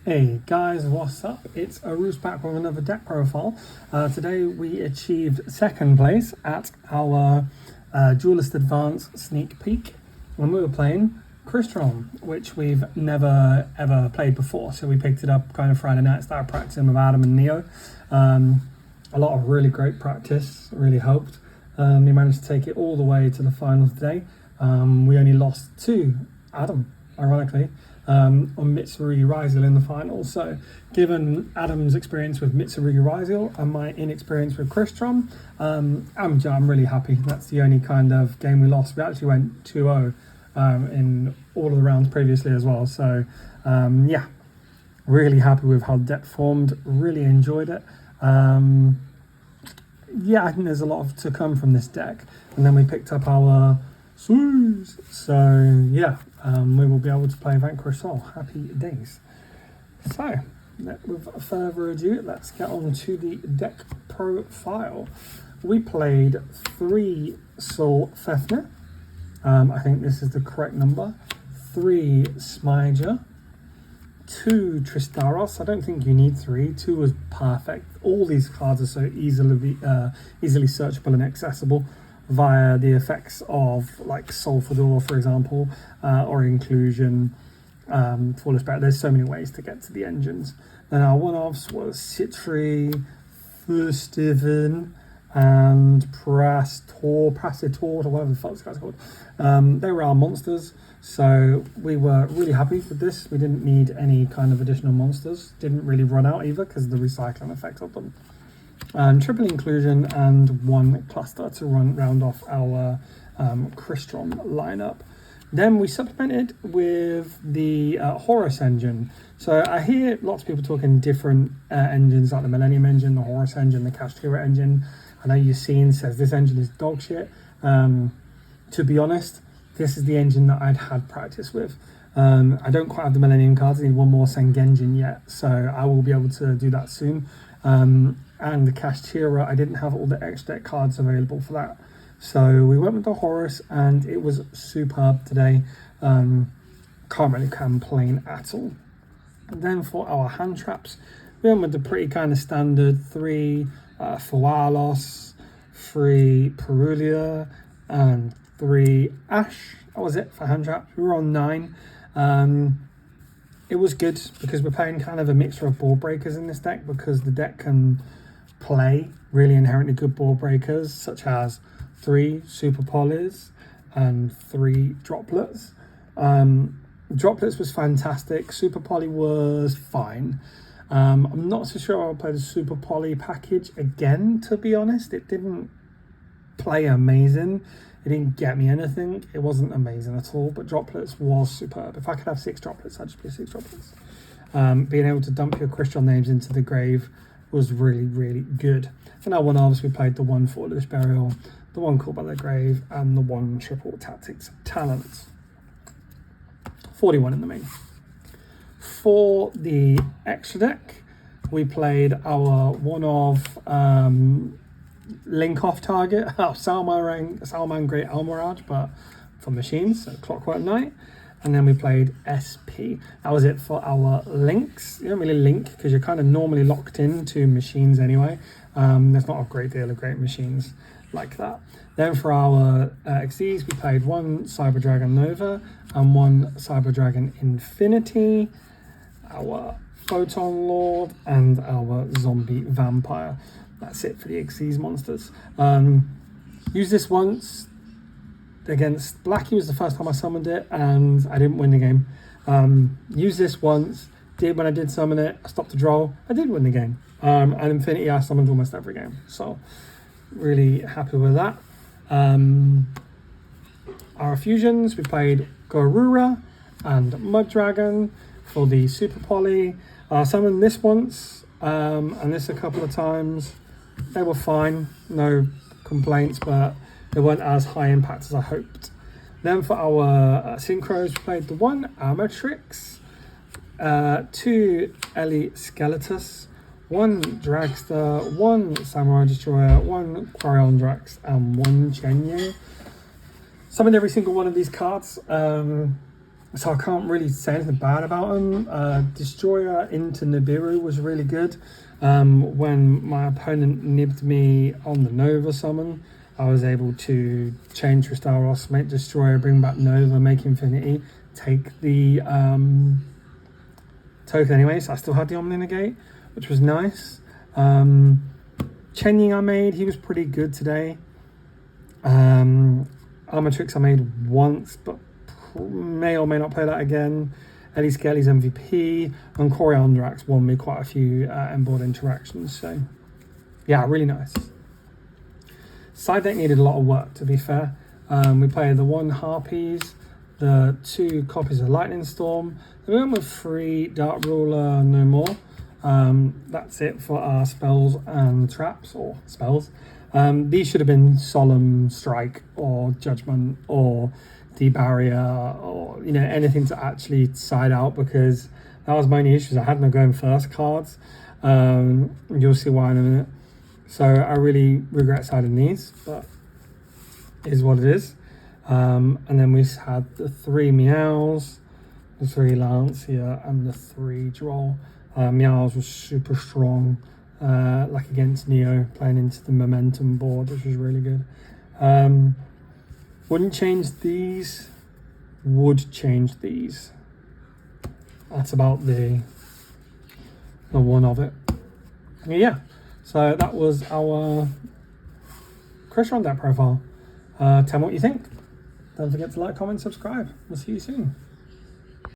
Hey guys, what's up? It's Arus back with another deck profile. Today we achieved second place at our Duelist Advance sneak peek when we were playing Crystron, which we've never ever played before. So we picked it up kind of Friday night, started practicing with Adam and Neo. A lot of really great practice, really helped. We managed to take it all the way to the finals today. We only lost to Adam, ironically. On Mitsurugi Ryzel in the finals. So given Adam's experience with Mitsurugi Ryzel and my inexperience with Crystron, I'm really happy. That's the only kind of game we lost. We actually went 2-0 in all of the rounds previously as well. So yeah, really happy with how the deck formed, really enjoyed it. Yeah, I think there's a lot to come from this deck. And then we picked up our Swees. So yeah, we will be able to play Vanquish Soul. Happy days. So with further ado, let's get on to the deck profile. We played 3 Soul Fafnir. I think this is the correct number. 3 Smyger. 2 Tristaros. I don't think you need 3. 2 was perfect. All these cards are so easily searchable and accessible via the effects of like Soul Fedora, for example, or Inclusion, Foolish Bear. There's so many ways to get to the engines. Then our one-offs was Citri, Furstiven, and Prassitor, or whatever the fuck this guy's called. They were our monsters, so we were really happy with this. We didn't need any kind of additional monsters. Didn't really run out either because of the recycling effects of them. Triple Inclusion and 1 cluster to round off our Crystron lineup. Then we supplemented with the Horus engine. So I hear lots of people talking different engines, like the Millennium engine, the Horus engine, the Kashtira engine. I know Yassine says this engine is dog shit. To be honest, this is the engine that I'd had practice with. I don't quite have the Millennium cards. I need 1 more Sengenjin yet, so I will be able to do that soon. And the Kashtira, I didn't have all the extra deck cards available for that. So we went with the Horus and it was superb today. Can't really complain at all. And then for our hand traps, we went with the pretty kind of standard 3 Fualos, 3 Perulia, and 3 Ash. That was it for hand traps. We were on 9. It was good because we're playing kind of a mixture of ball breakers in this deck, because the deck can play really inherently good ball breakers, such as 3 Super Polys and 3 Droplets. Droplets was fantastic. Super Poly was fine. I'm not so sure I'll play the Super Poly package again, to be honest. It didn't play amazing. It didn't get me anything. It wasn't amazing at all, but Droplets was superb. If I could have 6 Droplets, I'd just be 6 Droplets. Being able to dump your Crystron names into the grave was really, really good. And our one-offs, we played the 1 Foolish Burial, the 1 Call by the Grave, and the 1 Triple Tactics Talents. 41 in the main. For the extra deck, we played our one-off link off target, Salman Great Almirage, but for machines, so Clockwork Knight. And then we played SP. That was it for our links. You don't really link because you're kind of normally locked into machines anyway. There's not a great deal of great machines like that. Then for our XDs, we played 1 Cyber Dragon Nova and 1 Cyber Dragon Infinity, our Photon Lord, and our Zombie Vampire. That's it for the XC's monsters. Used this once against Blackie. Was the first time I summoned it and I didn't win the game. Used this once, when I did summon it, I stopped the draw, I did win the game. And Infinity I summoned almost every game, so really happy with that. Our fusions, we played Garura and Mud Dragon for the Super Poly. Summoned this once and this a couple of times. They were fine, no complaints, but they weren't as high impact as I hoped. Then for our synchros, we played the 1 Amatrix, 2 Ellie Skeletus, 1 Dragster, 1 Samurai Destroyer, 1 Quarion Drax, and 1 Chenye. Summoned every single one of these cards. So I can't really say anything bad about them. Destroyer into Nibiru was really good. When my opponent nibbed me on the Nova summon, I was able to change Tristaros, make Destroyer, bring back Nova, make Infinity, take the token anyway, so I still had the Omni Negate, which was nice. Chenyi I made, he was pretty good today. Armatrix I made once, but may or may not play that again. Ellie Skelly's MVP, and Coriandrax won me quite a few M-board interactions, so yeah, really nice. Side deck needed a lot of work, to be fair. We played the 1 Harpies, the 2 copies of Lightning Storm, we went with 3 Dark Ruler, no more. That's it for our spells and traps, or spells. These should have been Solemn Strike, or Judgment, or Debarrier, or anything to actually side out, because that was my only issues. I had no going first cards. You'll see why in a minute. So I really regret siding these, but it is what it is. And then we had the 3 Meows, the 3 Lancia, and the 3 Droll. Meows was super strong, like against Neo, playing into the momentum board, which was really good. Wouldn't change these, would change these. That's about the one of it. Yeah, so that was our Crystron deck profile. Tell me what you think. Don't forget to like, comment, subscribe. We'll see you soon.